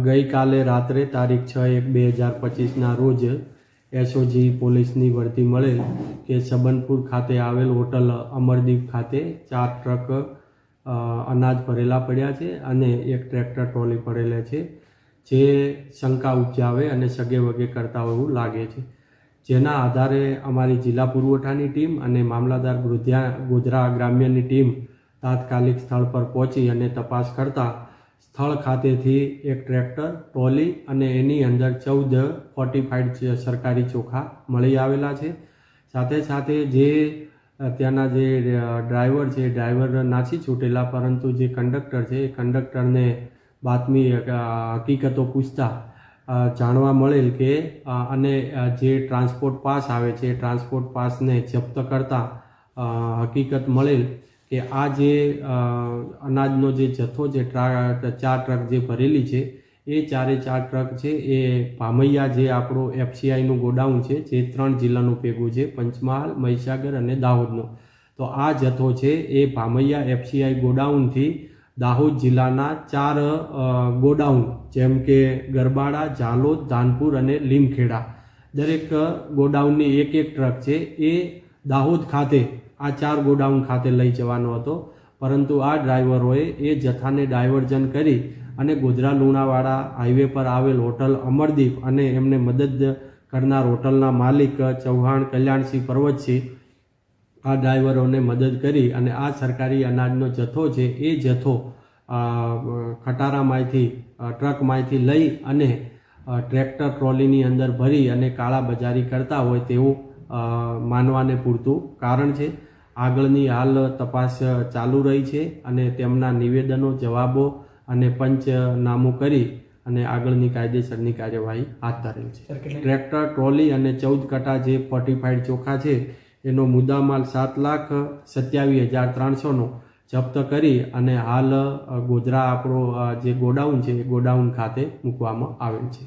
ગઈકાલે રાત્રે તારીખ 6/1/2025ના રોજ એસઓજી પોલીસની વર્દી મળેલ કે સબનપુર ખાતે આવેલ હોટલ અમરદીપ ખાતે 4 ટ્રક અનાજ ભરેલા પડ્યા છે અને એક ટ્રેક્ટર ટ્રોલી પડેલા છે, જે શંકા ઉપજાવે અને સગે વગે કરતા હોય એવું લાગે છે. જેના આધારે અમારી જિલ્લા પુરવઠાની ટીમ અને મામલતદાર ગોધરા ગ્રામ્યની ટીમ તાત્કાલિક સ્થળ પર પહોંચી અને તપાસ કરતા સ્થળ ખાતેથી એક ટ્રેક્ટર, ટ્રોલી અને એની અંદર 14 ફોર્ટિફાઈડ સરકારી ચોખા મળી આવેલા છે. સાથે સાથે જે ત્યાંના જે ડ્રાઈવર છે, ડ્રાઈવર નાસી છૂટેલા, પરંતુ જે કંડક્ટર છે એ કંડક્ટરને બાતમી હકીકતો પૂછતા જાણવા મળેલ કે અને જે ટ્રાન્સપોર્ટ પાસ આવે છે એ ટ્રાન્સપોર્ટ પાસને જપ્ત કરતા હકીકત મળેલ કે આ જે અનાજનો જે જથ્થો છે, 4 ટ્રક જે ભરેલી છે એ 4 ટ્રક છે એ ભામૈયા જે આપણો એફસીઆઈનું ગોડાઉન છે, જે 3 જિલ્લાનું ભેગું છે, પંચમહાલ, મહીસાગર અને દાહોદનો. તો આ જથ્થો છે એ ભામૈયા એફસીઆઈ ગોડાઉનથી દાહોદ જિલ્લાના 4 ગોડાઉન જેમ કે ગરબાડા, ઝાલોદ, ધાનપુર અને લીમખેડા, દરેક ગોડાઉનની એક ટ્રક છે એ દાહોદ ખાતે આ 4 ગોડાઉન ખાતે લઈ જવાનો હતો. પરંતુ આ ડ્રાઈવરોએ એ જથ્થાને ડાયવર્ઝન કરી અને ગોધરા લુણાવાડા હાઈવે પર આવેલ હોટલ અમરદીપ અને એમને મદદ કરનાર હોટલના માલિક ચૌહાણ કલ્યાણસિંહ પર્વતસિંહ, આ ડ્રાઈવરોને મદદ કરી અને આ સરકારી અનાજનો જથ્થો છે એ જથ્થો ખટારામાંથી ટ્રકમાંથી લઈ અને ટ્રેક્ટર ટ્રોલીની અંદર ભરી અને કાળાબજારી કરતા હોય તેવું માનવાને પૂરતું કારણ છે. આગળની હાલ તપાસ ચાલુ રહી છે અને તેમના નિવેદનો, જવાબો અને પંચનામું કરી અને આગળની કાયદેસરની કાર્યવાહી હાથ ધરેલ છે. ટ્રેક્ટર, ટ્રોલી અને 14 કટા જે ફોર્ટિફાઈડ ચોખા છે એનો મુદ્દામાલ 7,27,300નો જપ્ત કરી અને હાલ ગોધરા આપણો જે ગોડાઉન છે એ ગોડાઉન ખાતે મૂકવામાં આવેલ છે.